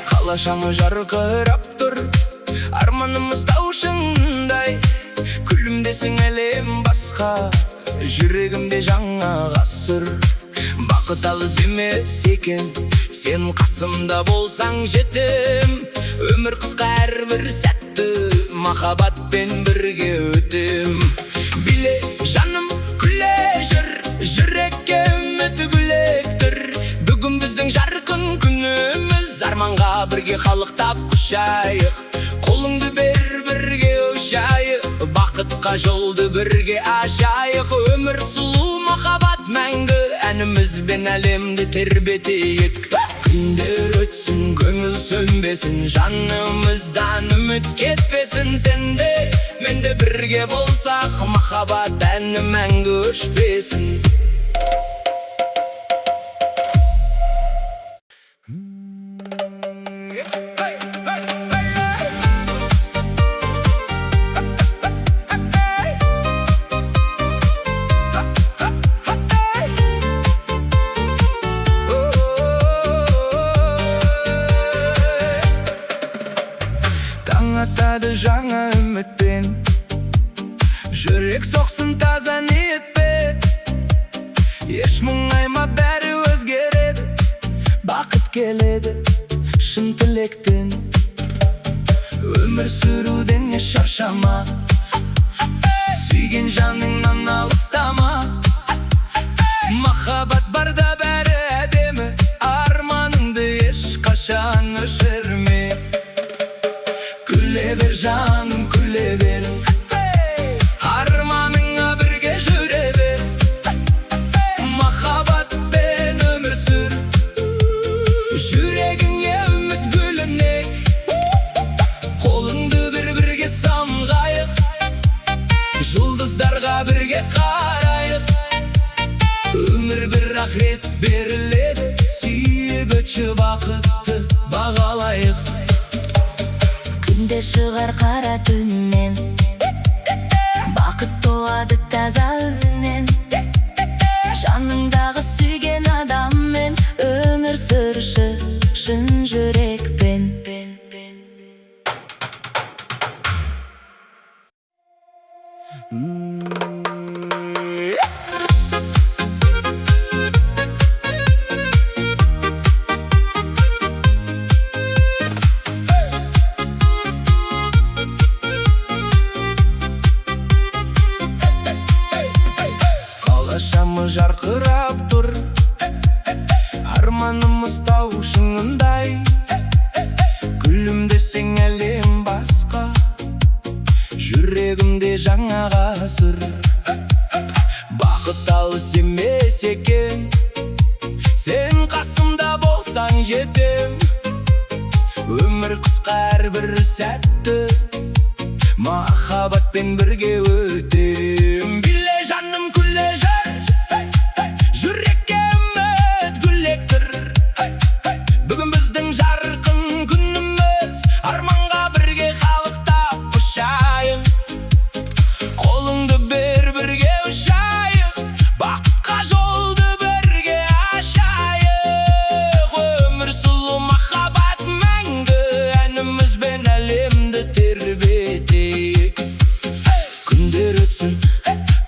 Қала шаңы жарқырап тұр, арманымыз тау шыңдай. Күлімдесің әлем басқа, жүрегімде жаңа ғасыр. Бақыт алыс емес екен, сен қасымда болсаң жетем. Өмір қысқа, әрбір сәтті махаббатпен бірге өтем. Биле жаным, күле жүр, жүрекке үміт гүлектір. Бүгін біздің жарқын күніміз, арманға бірге қалықтап құшайық. Қолыңды бер, бірге ұшайық, бақытқа жолды бірге ашайық. Өмір сұлу, махаббат мәңгі, әнімізбен әлемді тербетейік. Күндер өтсін, көңіл сөнбесін, жанымыздан үміт кетпесін. Сенде, менде бірге болсақ, махаббат әні мәңгі өшпесін. Атады жаңа үмітпен, жүрек соқсын таза ниетпен. Еш мұңайма, бәрі өзгереді, бақыт келеді шын тілектен. Өмір сүруден еш шаршама, сүйген жаныңнан алыстама. Махаббат барда бәрі әдемі, арманыңды ешқашан өшірме. Күле бер жаным, күле бер, арманыңа бірге жүре бер. Махаббатпен өмір сүр, жүрегіңе үміт гүлінек. Қолыңды бір-бірге самғайық, жұлдыздарға бірге қарайық. Өмір бір-ақ рет беріледі, сүйіп өтші бақытты бағалайық. Күнде шығар қара түннен, бақыт толады таза үннен. Жаныңдағы сүйген адаммен өмір сүрші шын жүрекпен. Шамы жарқырап тұр, арманымыз тау шыңындай. Күлімдесің әлем басқа, жүрегімде жаңа ғасыр. Бақыт алыс емес екен, сен қасымда болсаң жетем. Өмір қысқа, әрбір сәтті махаббатпен бірге өтем. Биле жаным, күле жүр, жүрекке үміт гүлектір. Бүгін біздің жарқын күніміз, арманға бірге қалықтап ұшайық. Қолыңды бер, бірге ұшайық, бақытқа жолды бірге ашайық. Өмір сұлу, махаббат мәңгі, әнімізбен әлемді тербетейік. Күндер өтсін,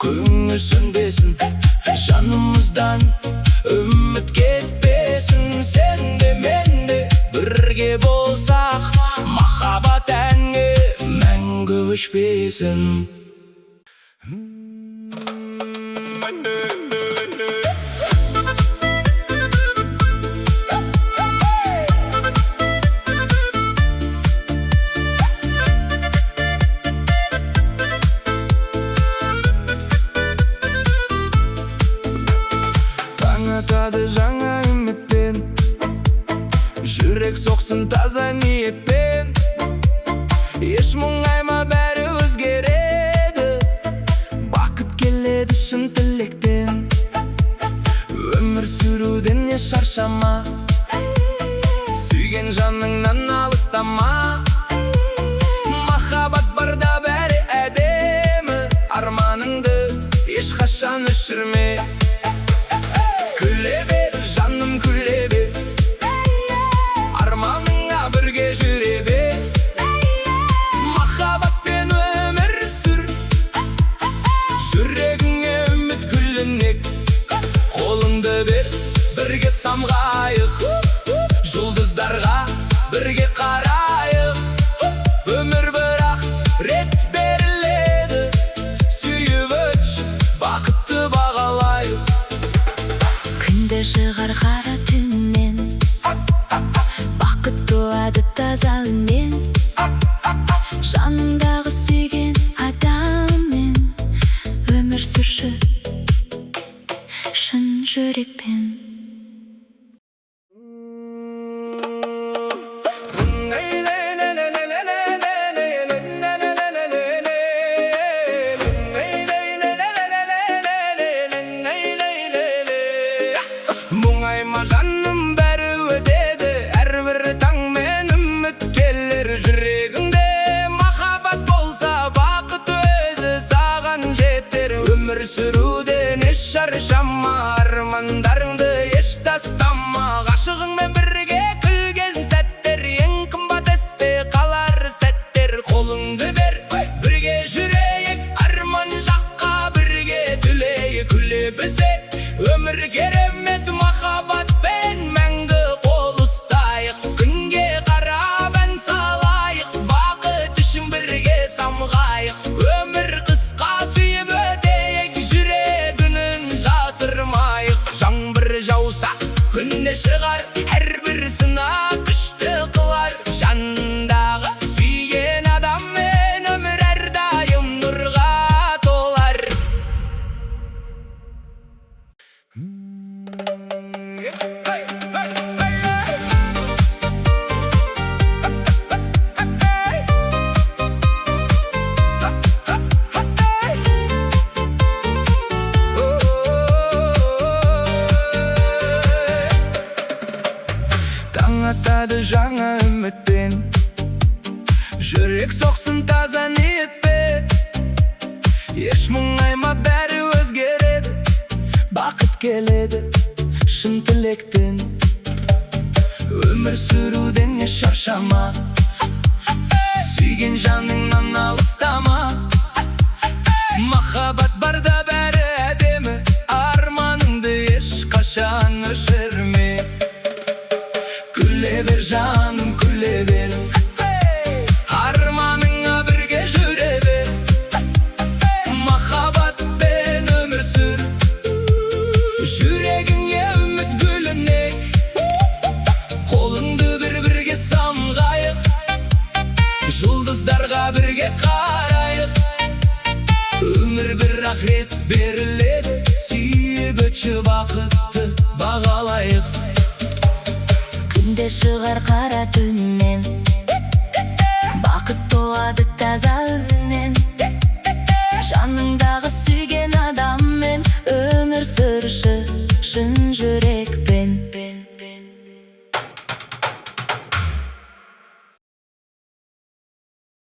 көңіл сөнбесін, жанымыздан үміт кетпесін. Сен де мен де бірге болсақ, махаббат әні мәңгі өшпесін. Атады жаңа үмітпен, жүрек соқсын таза ниетпен. Еш мұңайма, бәрі өзгереді, бақыт келеді шын тілектен. Өмір сүруден еш шаршама, сүйген жаныңнан алыстама. Махаббат барда бәрі әдемі, арманыңды ешқашан өшірме. Күле бер, жаным, күле бер, арманыңа бірге жүре бер. Махаббатпен өмір сүр, жүрегіңе үміт гүлінек. Қолыңды бер, бірге самғайық, жұлдыздарға бірге қарайық. Өмір бірақ рет беріледі, сүйіп өтш, бақытты бағалайық. Күнде шығар қара түннен, бақыт туады таза үннен. Жаныңдағы сүйген адаммен өмір сүрші шын жүрекпен. Мұңайма жаным, бәрі өтеді, әрбір таңмен үміт келер жүрегіңде. Махаббат болса бақыт өзі саған жетер. Өмір сүруден еш шаршама, армандарыңды еш тастама. Ғашығыңмен бірге күлген сәттер, ең қымбат есте қалар сәттер. Қолыңды бер, бірге жүрейік, арман жаққа бірге түлейік. Күле білсек, өмір керемет, махаббатпен мәңгі қол ұстайық. Күнге қарап ән салайық, бақыт үшін бірге самғайық. Өмір қысқа, сүйіп өтейік, жүрегінің жасырмайық. Жаңбыр жауса, күнде шығар, әрбір сынақ күшті қылар. Жанындағы сүйген адаммен өмір әрдайым нұрға толар. Таң атады жаңа үмітпен, жүрек соқсын таза ниетпен. Еш мұңайма, бәрі өзгереді, бақыт келеді шын тілектен. Өмір сүруден еш шаршама, сүйген жаныңнан алыстама. Махаббат барда бәрі әдемі, арманыңды ешқашан өшірме. Күле бер, жаным, күле бер, арманыңа бірге жүре бер. Махаббатпен өмір сүр, жүрегіңе үміт гүлінек. Қолыңды бірге самғайық, жұлдыздарға бірге қарайық. Өмір бірақ рет беріледі, сүйіп өтші, бақытты бағалайық. Күнде шығар қара түннен, бақыт туады таза